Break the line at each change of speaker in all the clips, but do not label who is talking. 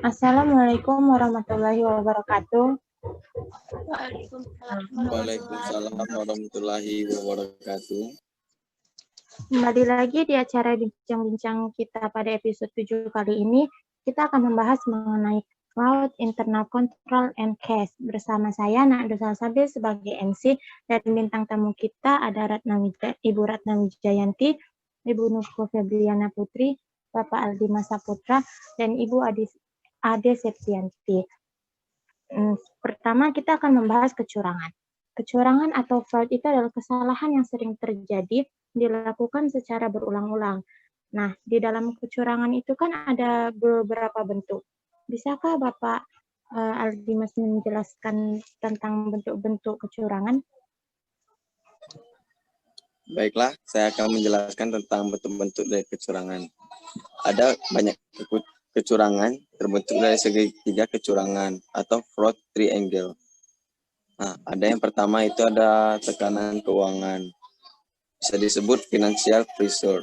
Assalamualaikum warahmatullahi wabarakatuh.
Waalaikumsalam warahmatullahi wabarakatuh.
Kembali lagi di acara bincang-bincang kita pada episode 7 kali ini, kita akan membahas mengenai Cloud Internal Control and Cache. Bersama saya, Na'du Salsabil sebagai MC, dan bintang tamu kita ada Ibu Ratna Wijayanti, Ibu Nufko Febriana Putri, Bapak Aldi Masaputra, dan Ibu Ade Septianti. Pertama, kita akan membahas kecurangan. Kecurangan atau fraud itu adalah kesalahan yang sering terjadi dilakukan secara berulang-ulang. Nah, di dalam kecurangan itu kan ada beberapa bentuk. Bisakah Bapak Aldi Mas menjelaskan tentang bentuk-bentuk kecurangan?
Baiklah, saya akan menjelaskan tentang bentuk-bentuk dari kecurangan. Ada banyak kecurangan terbentuk dari segitiga kecurangan atau fraud triangle. Nah, ada yang pertama itu ada tekanan keuangan, bisa disebut financial pressure.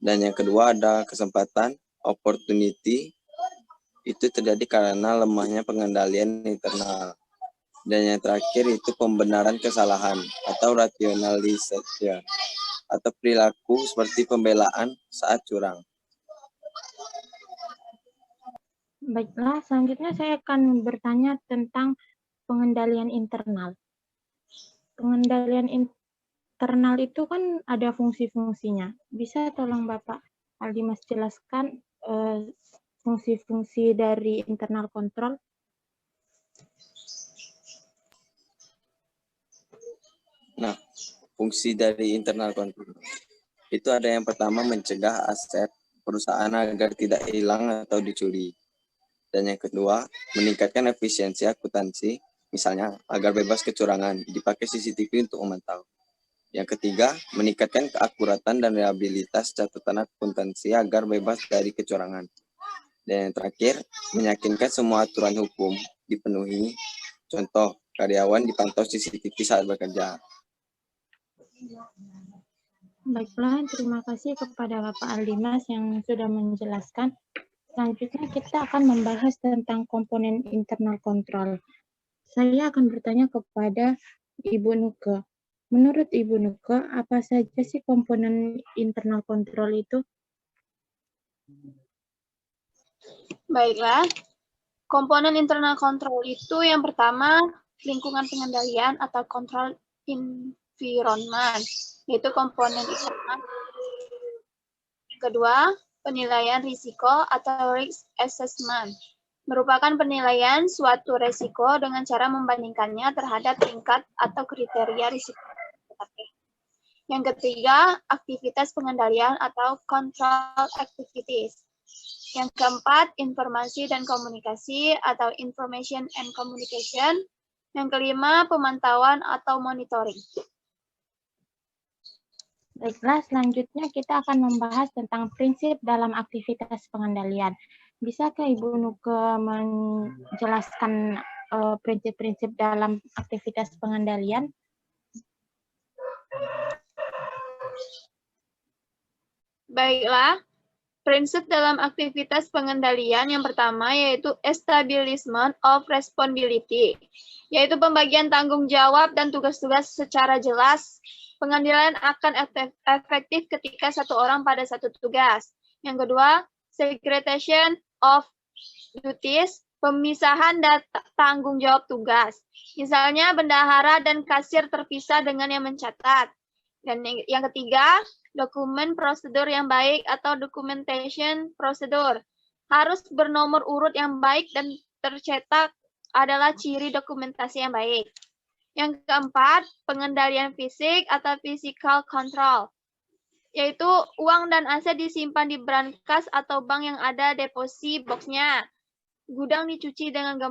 Dan yang kedua ada kesempatan, opportunity, itu terjadi karena lemahnya pengendalian internal. Dan yang terakhir itu pembenaran kesalahan atau rationalisasi atau perilaku seperti pembelaan saat curang.
Baiklah, selanjutnya saya akan bertanya tentang pengendalian internal. Pengendalian internal itu kan ada fungsi-fungsinya. Bisa tolong Bapak Aldi Mas jelaskan fungsi-fungsi dari internal control?
Nah, fungsi dari internal control itu ada yang pertama mencegah aset perusahaan agar tidak hilang atau dicuri. Dan yang kedua, meningkatkan efisiensi akuntansi, misalnya agar bebas kecurangan, dipakai CCTV untuk memantau. Yang ketiga, meningkatkan keakuratan dan reliabilitas catatan akuntansi agar bebas dari kecurangan. Dan yang terakhir, meyakinkan semua aturan hukum dipenuhi. Contoh, karyawan dipantau CCTV saat bekerja.
Baiklah, terima kasih kepada Bapak Aldi Mas yang sudah menjelaskan. Selanjutnya kita akan membahas tentang komponen internal control. Saya akan bertanya kepada Ibu Nuke. Menurut Ibu Nuke, apa saja sih komponen internal control itu?
Baiklah, komponen internal control itu yang pertama lingkungan pengendalian atau control environment, yaitu komponen internal. Yang kedua, penilaian risiko atau risk assessment, merupakan penilaian suatu risiko dengan cara membandingkannya terhadap tingkat atau kriteria risiko. Yang ketiga, aktivitas pengendalian atau control activities. Yang keempat, informasi dan komunikasi atau information and communication. Yang kelima, pemantauan atau monitoring.
Baiklah, selanjutnya kita akan membahas tentang prinsip dalam aktivitas pengendalian. Bisakah Ibu Nuke menjelaskan prinsip-prinsip dalam aktivitas pengendalian?
Baiklah, prinsip dalam aktivitas pengendalian yang pertama yaitu establishment of responsibility, yaitu pembagian tanggung jawab dan tugas-tugas secara jelas. Pengendalian akan efektif ketika satu orang pada satu tugas. Yang kedua, segregation of duties, pemisahan tanggung jawab tugas. Misalnya bendahara dan kasir terpisah dengan yang mencatat. Dan yang ketiga, dokumen prosedur yang baik atau documentation prosedur. Harus bernomor urut yang baik dan tercetak adalah ciri dokumentasi yang baik. Yang keempat, pengendalian fisik atau physical control, yaitu uang dan aset disimpan di brankas atau bank yang ada deposit boxnya. Gudang dikunci dengan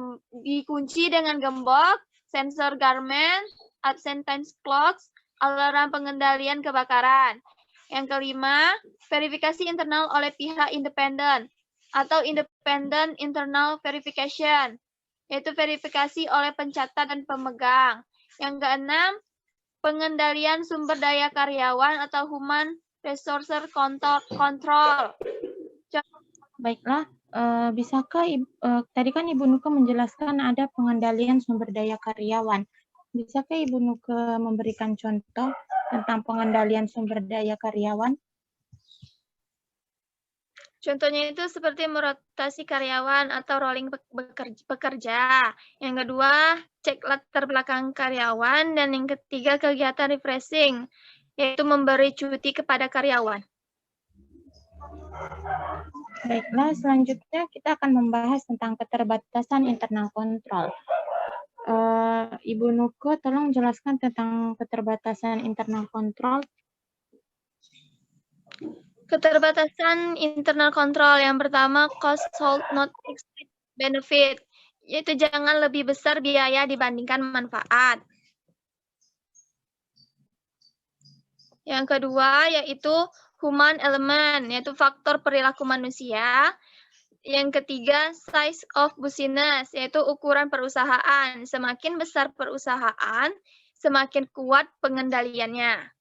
gembok, sensor garment, absent time clocks, alarm pengendalian kebakaran. Yang kelima, verifikasi internal oleh pihak independen atau independent internal verification, yaitu verifikasi oleh pencatat dan pemegang. Yang keenam, pengendalian sumber daya karyawan atau human resource control.
Baiklah, Bisakah tadi kan Ibu Nuke menjelaskan ada pengendalian sumber daya karyawan. Bisakah Ibu Nuke memberikan contoh tentang pengendalian sumber daya karyawan?
Contohnya itu seperti merotasi karyawan atau rolling pekerja. Yang kedua, cek latar belakang karyawan. Dan yang ketiga, kegiatan refreshing, yaitu memberi cuti kepada karyawan.
Baiklah, selanjutnya kita akan membahas tentang keterbatasan internal kontrol. Ibu Nuke, tolong jelaskan tentang keterbatasan internal kontrol.
Keterbatasan internal kontrol yang pertama, cost should not exceed benefit, yaitu jangan lebih besar biaya dibandingkan manfaat. Yang kedua yaitu human element, yaitu faktor perilaku manusia. Yang ketiga, size of business, yaitu ukuran perusahaan. Semakin besar perusahaan, semakin kuat pengendaliannya.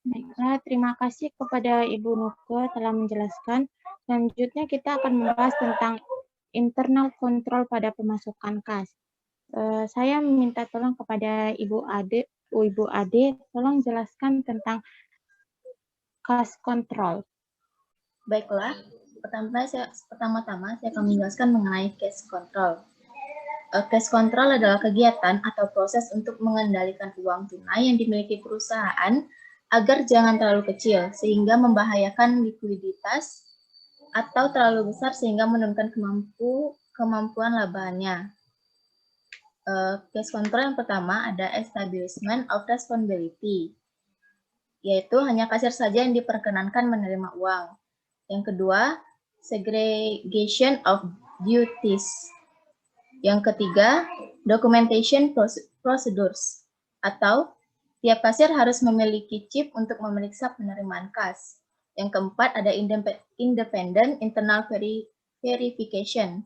Baiklah, terima kasih kepada Ibu Nuke telah menjelaskan. Selanjutnya kita akan membahas tentang internal kontrol pada pemasukan kas. Saya minta tolong kepada Ibu Ade, tolong jelaskan tentang kas kontrol.
Baiklah, pertama-tama saya akan menjelaskan mengenai cash control. Cash control adalah kegiatan atau proses untuk mengendalikan uang tunai yang dimiliki perusahaan agar jangan terlalu kecil sehingga membahayakan likuiditas atau terlalu besar sehingga menurunkan kemampuan labahannya. Cash control yang pertama ada establishment of responsibility, yaitu hanya kasir saja yang diperkenankan menerima uang. Yang kedua, segregation of duties. Yang ketiga, documentation procedures, atau tiap kasir harus memiliki chip untuk memeriksa penerimaan kas. Yang keempat, ada independent internal verification,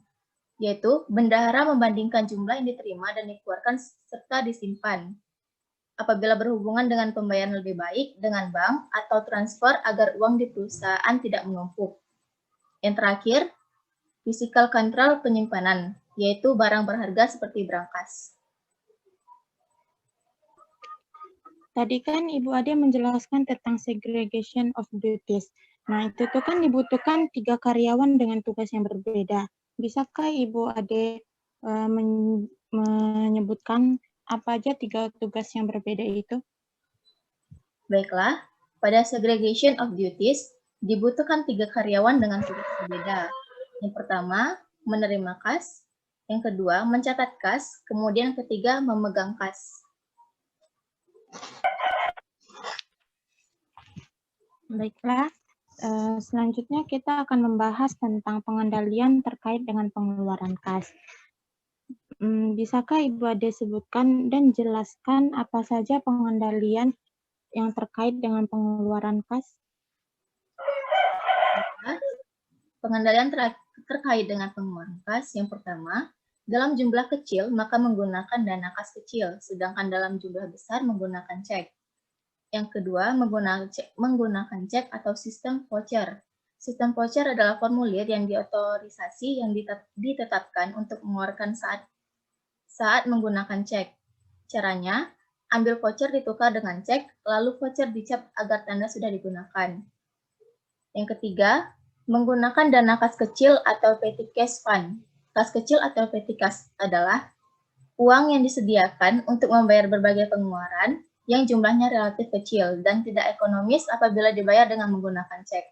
yaitu bendahara membandingkan jumlah yang diterima dan dikeluarkan serta disimpan. Apabila berhubungan dengan pembayaran lebih baik dengan bank atau transfer agar uang di perusahaan tidak menumpuk. Yang terakhir, physical control penyimpanan, yaitu barang berharga seperti berangkas.
Tadi kan Ibu Ade menjelaskan tentang segregation of duties. Nah, itu tuh kan dibutuhkan 3 karyawan dengan tugas yang berbeda. Bisakah Ibu Ade menyebutkan apa aja 3 tugas yang berbeda itu?
Baiklah, pada segregation of duties, dibutuhkan 3 karyawan dengan tugas berbeda. Yang pertama, menerima kas. Yang kedua, mencatat kas. Kemudian yang ketiga, memegang kas.
Baiklah, selanjutnya kita akan membahas tentang pengendalian terkait dengan pengeluaran kas. Bisakah Ibu Ade sebutkan dan jelaskan apa saja pengendalian yang terkait dengan pengeluaran kas?
Pengendalian terkait dengan pengeluaran kas, yang pertama, dalam jumlah kecil maka menggunakan dana kas kecil, sedangkan dalam jumlah besar menggunakan cek. Yang kedua, menggunakan cek atau sistem voucher. Sistem voucher adalah formulir yang diotorisasi yang ditetapkan untuk mengeluarkan saat menggunakan cek. Caranya, ambil voucher ditukar dengan cek, lalu voucher dicap agar tanda sudah digunakan. Yang ketiga, menggunakan dana kas kecil atau petty cash fund. Kas kecil atau petty cash adalah uang yang disediakan untuk membayar berbagai pengeluaran yang jumlahnya relatif kecil dan tidak ekonomis apabila dibayar dengan menggunakan cek.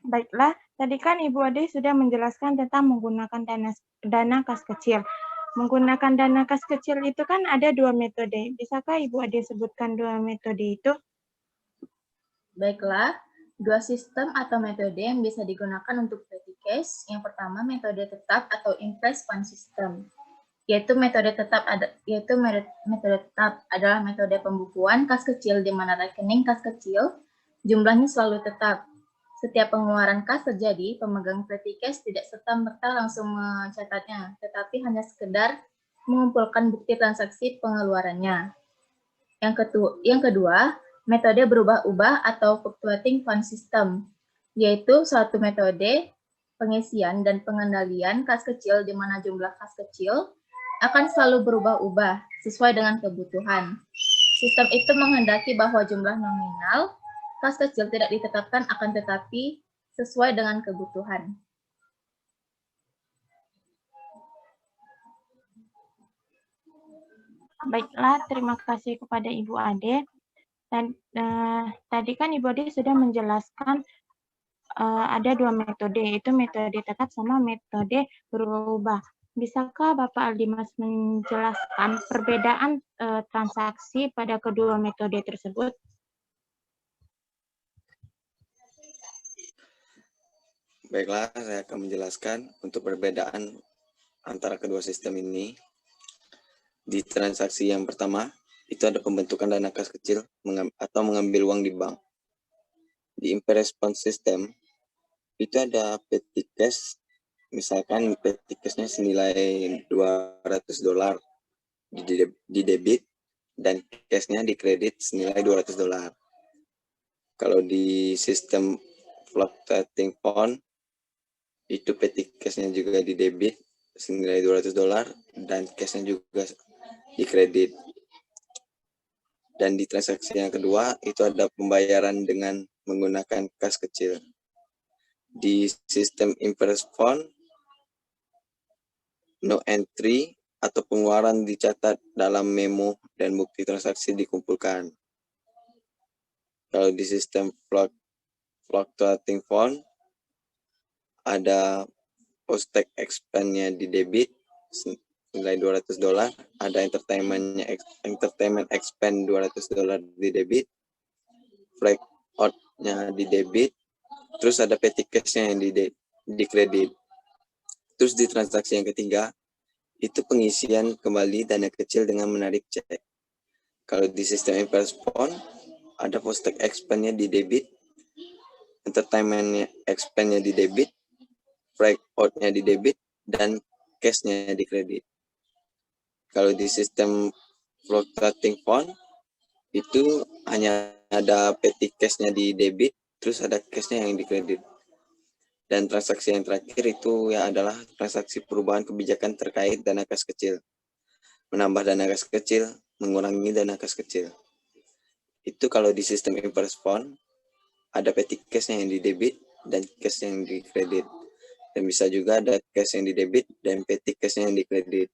Baiklah, tadi kan Ibu Ade sudah menjelaskan tentang menggunakan dana kas kecil. Menggunakan dana kas kecil itu kan ada 2 metode. Bisakah Ibu Ade sebutkan 2 metode itu?
Baiklah, 2 sistem atau metode yang bisa digunakan untuk petty cash. Yang pertama, metode tetap atau interest fund system. Yaitu metode tetap adalah metode pembukuan kas kecil di mana rekening kas kecil jumlahnya selalu tetap. Setiap pengeluaran kas terjadi, pemegang petty cash tidak serta-merta langsung mencatatnya, tetapi hanya sekedar mengumpulkan bukti transaksi pengeluarannya. Yang kedua, metode berubah-ubah atau fluctuating fund system, yaitu suatu metode pengisian dan pengendalian kas kecil di mana jumlah kas kecil akan selalu berubah-ubah sesuai dengan kebutuhan. Sistem itu menghendaki bahwa jumlah nominal kas kecil tidak ditetapkan akan tetapi sesuai dengan kebutuhan.
Baiklah, terima kasih kepada Ibu Ade. Dan tadi kan Ibu Ade sudah menjelaskan ada dua metode, yaitu metode tetap sama metode berubah. Bisakah Bapak Aldimas menjelaskan perbedaan transaksi pada kedua metode tersebut?
Baiklah, saya akan menjelaskan untuk perbedaan antara kedua sistem ini. Di transaksi yang pertama, itu ada pembentukan dana kas kecil atau mengambil uang di bank. Di Impaired Response System, itu ada petty cash, misalkan petty cash-nya senilai $200 di debit, dan cash-nya di kredit senilai $200. Kalau di sistem Fluctuating Fund, itu petty cash-nya juga di debit senilai $200 dan cash-nya juga di kredit. Dan di transaksi yang kedua itu ada pembayaran dengan menggunakan kas kecil. Di sistem Impaired Fund, no entry atau pengeluaran dicatat dalam memo dan bukti transaksi dikumpulkan. Kalau di sistem Fluctuating Fund, ada post-tax expense-nya di debit nilai $200, ada entertainment expense $200 di debit, flag out-nya di debit, terus ada petty cash-nya yang di kredit. Terus di transaksi yang ketiga, itu pengisian kembali dana kecil dengan menarik cek. Kalau di sistem Impaired Fund, ada post-tax expense-nya di debit, entertainment expense-nya di debit, flag out-nya di debit, dan cash-nya di kredit. Kalau di sistem Fluctuating Fund, itu hanya ada petty cash-nya di debit, terus ada cash-nya yang di kredit. Dan transaksi yang terakhir itu ya adalah transaksi perubahan kebijakan terkait dana kas kecil. Menambah dana kas kecil, mengurangi dana kas kecil. Itu kalau di sistem Impaired Fund, ada petty cash-nya yang di debit dan cash yang di kredit. Dan bisa juga ada cash yang di debit dan petty cash-nya yang di kredit.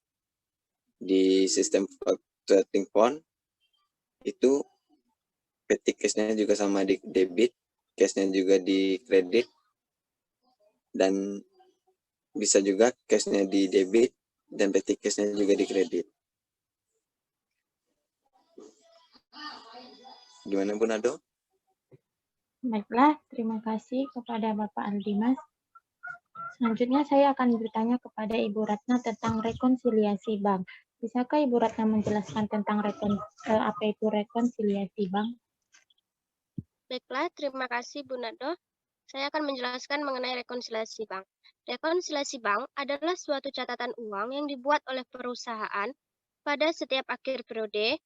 Di sistem Fluctuating Fund, itu petty cash-nya juga sama di debit, cash-nya juga di kredit, dan bisa juga cash-nya di debit dan petty cash-nya juga di kredit. Gimana Bu Nado?
Baiklah, terima kasih kepada Bapak Aldimas. Selanjutnya saya akan bertanya kepada Ibu Ratna tentang rekonsiliasi bank. Bisakah Ibu Ratna menjelaskan tentang apa itu rekonsiliasi bank?
Baiklah, terima kasih Bu Nado. Saya akan menjelaskan mengenai rekonsiliasi bank. Rekonsiliasi bank adalah suatu catatan uang yang dibuat oleh perusahaan pada setiap akhir periode,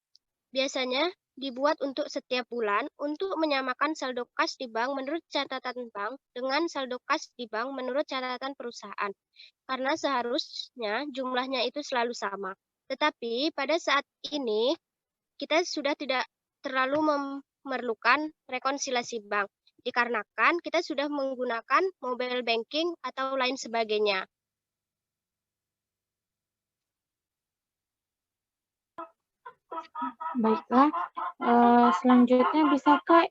biasanya dibuat untuk setiap bulan untuk menyamakan saldo kas di bank menurut catatan bank dengan saldo kas di bank menurut catatan perusahaan. Karena seharusnya jumlahnya itu selalu sama. Tetapi pada saat ini kita sudah tidak terlalu memerlukan rekonsiliasi bank dikarenakan kita sudah menggunakan mobile banking atau lain sebagainya.
Baiklah, selanjutnya bisakah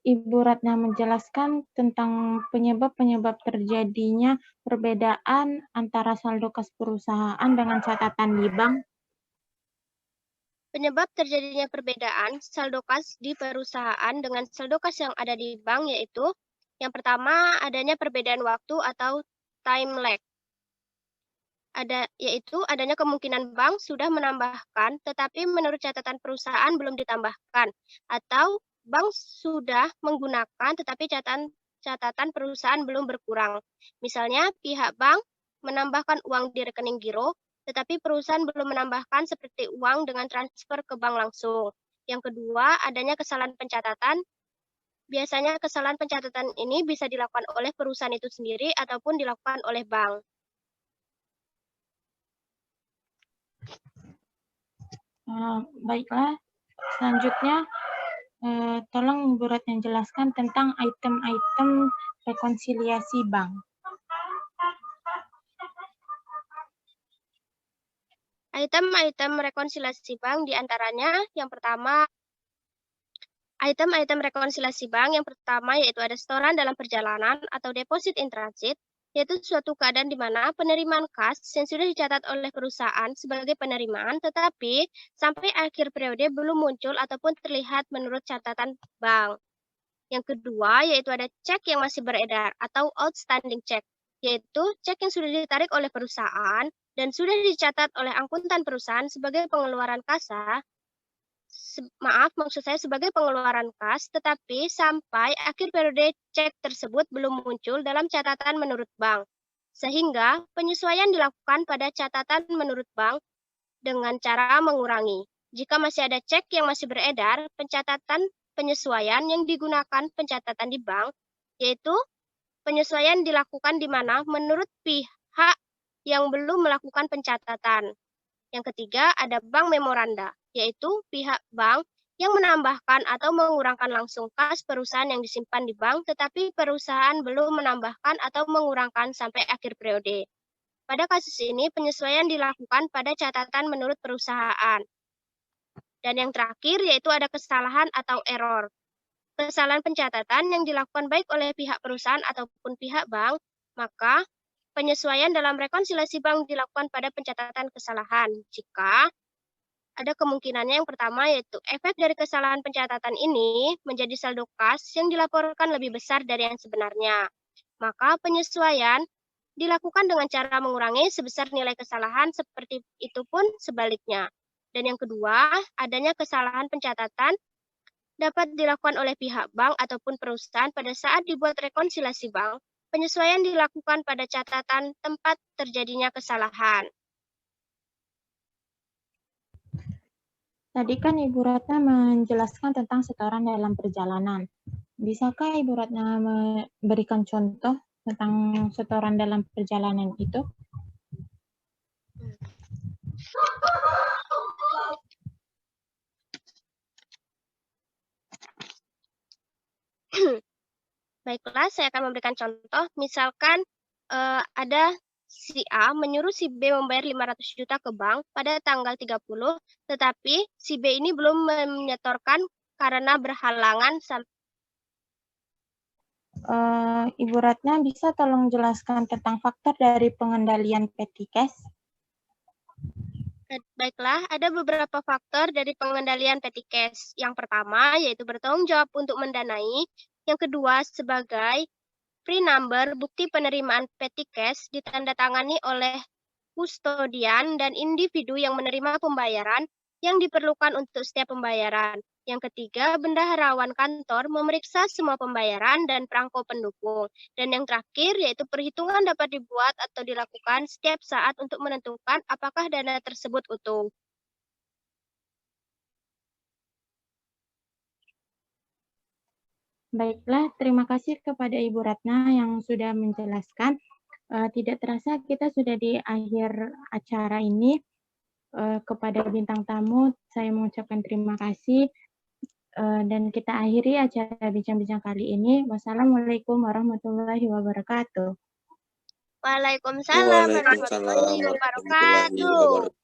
Ibu Ratna menjelaskan tentang penyebab-penyebab terjadinya perbedaan antara saldo kas perusahaan dengan catatan di bank?
Penyebab terjadinya perbedaan saldo kas di perusahaan dengan saldo kas yang ada di bank yaitu yang pertama adanya perbedaan waktu atau time lag. Yaitu adanya kemungkinan bank sudah menambahkan tetapi menurut catatan perusahaan belum ditambahkan, atau bank sudah menggunakan tetapi catatan perusahaan belum berkurang. Misalnya pihak bank menambahkan uang di rekening giro tetapi perusahaan belum menambahkan seperti uang dengan transfer ke bank langsung. Yang kedua, adanya kesalahan pencatatan. Biasanya kesalahan pencatatan ini bisa dilakukan oleh perusahaan itu sendiri ataupun dilakukan oleh bank.
Baiklah, selanjutnya tolong Ibu Ratna jelaskan tentang item-item rekonsiliasi bank.
Item-item rekonsiliasi bank diantaranya yang pertama, item-item rekonsiliasi bank yang pertama yaitu ada setoran dalam perjalanan atau deposit in transit, yaitu suatu keadaan di mana penerimaan kas yang sudah dicatat oleh perusahaan sebagai penerimaan tetapi sampai akhir periode belum muncul ataupun terlihat menurut catatan bank. Yang kedua yaitu ada cek yang masih beredar atau outstanding check, yaitu cek yang sudah ditarik oleh perusahaan dan sudah dicatat oleh akuntan perusahaan sebagai pengeluaran kasa. Maksud saya sebagai pengeluaran kas, tetapi sampai akhir periode cek tersebut belum muncul dalam catatan menurut bank. Sehingga penyesuaian dilakukan pada catatan menurut bank dengan cara mengurangi. Jika masih ada cek yang masih beredar, penyesuaian yang digunakan pencatatan di bank, yaitu penyesuaian dilakukan di mana menurut pihak yang belum melakukan pencatatan. Yang ketiga, ada bank memoranda, yaitu pihak bank yang menambahkan atau mengurangkan langsung kas perusahaan yang disimpan di bank, tetapi perusahaan belum menambahkan atau mengurangkan sampai akhir periode. Pada kasus ini, penyesuaian dilakukan pada catatan menurut perusahaan. Dan yang terakhir, yaitu ada kesalahan atau error. Kesalahan pencatatan yang dilakukan baik oleh pihak perusahaan ataupun pihak bank, maka penyesuaian dalam rekonsiliasi bank dilakukan pada pencatatan kesalahan. Jika ada kemungkinannya yang pertama yaitu efek dari kesalahan pencatatan ini menjadi saldo kas yang dilaporkan lebih besar dari yang sebenarnya. Maka penyesuaian dilakukan dengan cara mengurangi sebesar nilai kesalahan, seperti itu pun sebaliknya. Dan yang kedua, adanya kesalahan pencatatan dapat dilakukan oleh pihak bank ataupun perusahaan pada saat dibuat rekonsiliasi bank. Penyesuaian dilakukan pada catatan tempat terjadinya kesalahan.
Tadi kan Ibu Ratna menjelaskan tentang setoran dalam perjalanan. Bisakah Ibu Ratna memberikan contoh tentang setoran dalam perjalanan itu?
Baiklah, saya akan memberikan contoh. Misalkan ada si A menyuruh si B membayar 500 juta ke bank pada tanggal 30, tetapi si B ini belum menyetorkan karena berhalangan.
Ibu Ratna bisa tolong jelaskan tentang faktor dari pengendalian petty cash?
Baiklah, ada beberapa faktor dari pengendalian petty cash. Yang pertama yaitu bertanggung jawab untuk mendanai. Yang kedua sebagai free number bukti penerimaan petty cash ditandatangani oleh kustodian dan individu yang menerima pembayaran yang diperlukan untuk setiap pembayaran. Yang ketiga, bendaharawan kantor memeriksa semua pembayaran dan perangko pendukung. Dan yang terakhir yaitu perhitungan dapat dibuat atau dilakukan setiap saat untuk menentukan apakah dana tersebut utuh.
Baiklah, terima kasih kepada Ibu Ratna yang sudah menjelaskan. Tidak terasa kita sudah di akhir acara ini. Kepada bintang tamu, saya mengucapkan terima kasih. Dan kita akhiri acara bincang-bincang kali ini. Wassalamualaikum warahmatullahi wabarakatuh.
Waalaikumsalam warahmatullahi wabarakatuh.